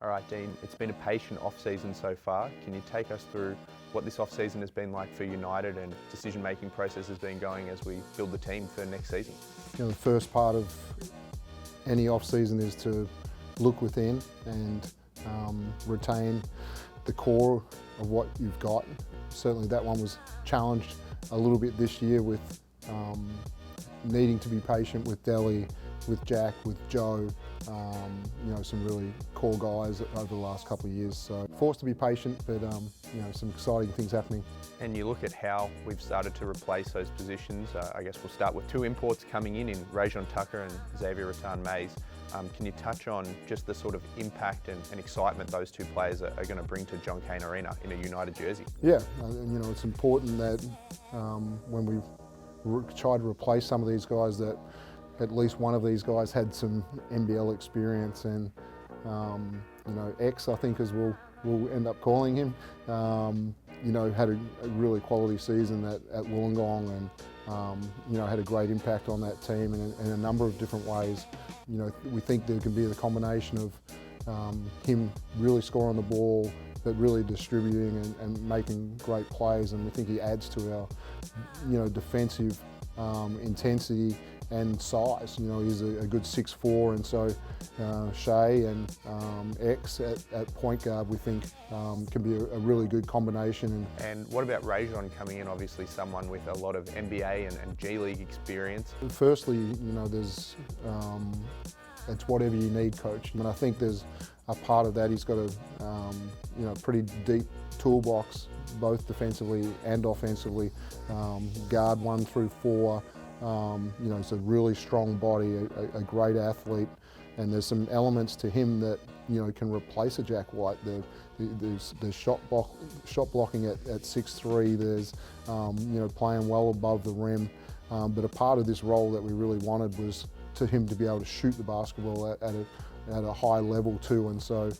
All right, Dean, it's been a patient off-season so far. Can you take us through what this off-season has been like for United and decision-making process has been going as we build the team for next season? You know, the first part of any off-season is to look within and retain the core of what you've got. Certainly that one was challenged a little bit this year with needing to be patient with Delhi, with Jack, with Joe, you know, some really core guys over the last couple of years. So forced to be patient, but you know, some exciting things happening. And you look at how we've started to replace those positions. I guess we'll start with two imports coming in Rajon Tucker and Xavier Rattan-Mays. Can you touch on just the sort of impact and excitement those two players are going to bring to John Cain Arena in a United jersey? Yeah, you know, it's important that when we try to replace some of these guys, that at least one of these guys had some NBL experience, and you know, X, I think, as we'll end up calling him, you know, had a really quality season at Wollongong, and you know, had a great impact on that team in a number of different ways. You know, we think there can be the combination of him really scoring the ball, but really distributing and making great plays, and we think he adds to our, you know, defensive intensity and size. You know, he's a good 6'4", and so Shea and X at point guard, we think can be a really good combination. And what about Rajon coming in? Obviously someone with a lot of NBA and G League experience. Firstly, you know, there's it's whatever you need, Coach. And I think there's a part of that. He's got a you know, pretty deep toolbox, both defensively and offensively. Guard 1 through 4. You know, he's a really strong body, a great athlete, and there's some elements to him that, you know, can replace a Jack White. There's shot blocking at 6'3". There's you know, playing well above the rim. But a part of this role that we really wanted was to him to be able to shoot the basketball at a high level too. And so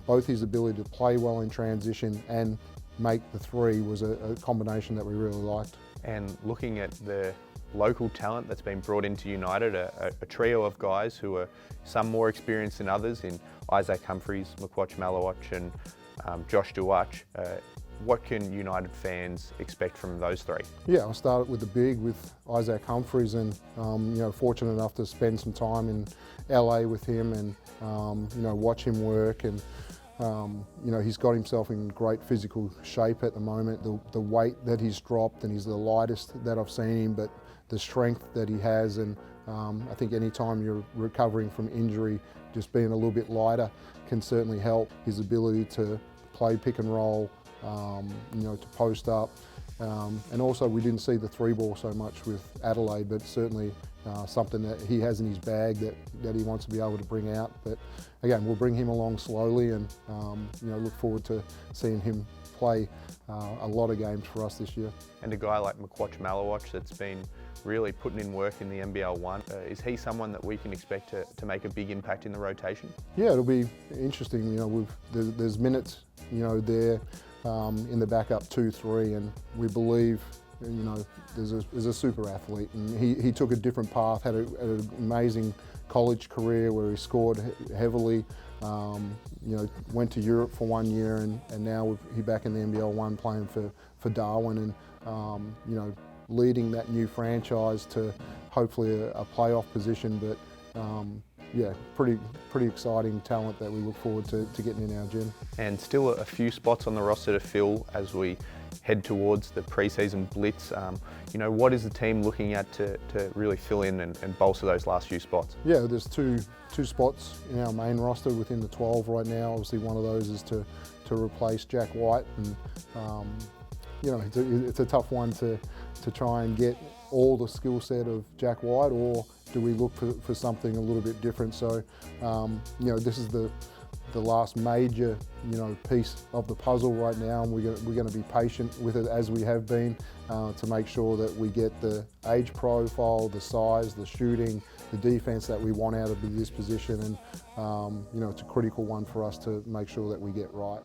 both his ability to play well in transition and make the three was a combination that we really liked. And looking at the local talent that's been brought into United, a trio of guys who are some more experienced than others in Isaac Humphries, McQuatch Malawatch and Josh Duwatch. What can United fans expect from those three? Yeah, I'll start with the big, with Isaac Humphries, and you know, fortunate enough to spend some time in LA with him and you know, watch him work. And you know, he's got himself in great physical shape at the moment. The weight that he's dropped, and he's the lightest that I've seen him, but the strength that he has, and I think any time you're recovering from injury, just being a little bit lighter can certainly help. His ability to play pick and roll, you know, to post up, and also we didn't see the 3-ball so much with Adelaide, but certainly something that he has in his bag that he wants to be able to bring out. But again, we'll bring him along slowly, and you know, look forward to seeing him play a lot of games for us this year. And a guy like McQuatch Malawatch that's been really putting in work in the NBL 1, is he someone that we can expect to make a big impact in the rotation? Yeah, it'll be interesting. You know, there's minutes, you know, there in the backup 2-3, and we believe, you know, there's a super athlete, and he took a different path, had an amazing college career where he scored heavily, you know, went to Europe for 1 year, and now he's back in the NBL 1 playing for Darwin, and you know, leading that new franchise to hopefully a playoff position. But yeah, pretty exciting talent that we look forward to getting in our gym. And still a few spots on the roster to fill as we head towards the Preseason Blitz. You know, what is the team looking at to really fill in and bolster those last few spots? Yeah, there's two spots in our main roster within the 12 right now. Obviously one of those is to replace Jack White, and you know, it's a tough one to try and get all the skill set of Jack White, or do we look for something a little bit different? So you know, this is the last major, you know, piece of the puzzle right now, and we're going to be patient with it as we have been, to make sure that we get the age profile, the size, the shooting, the defense that we want out of this position, and you know, it's a critical one for us to make sure that we get right.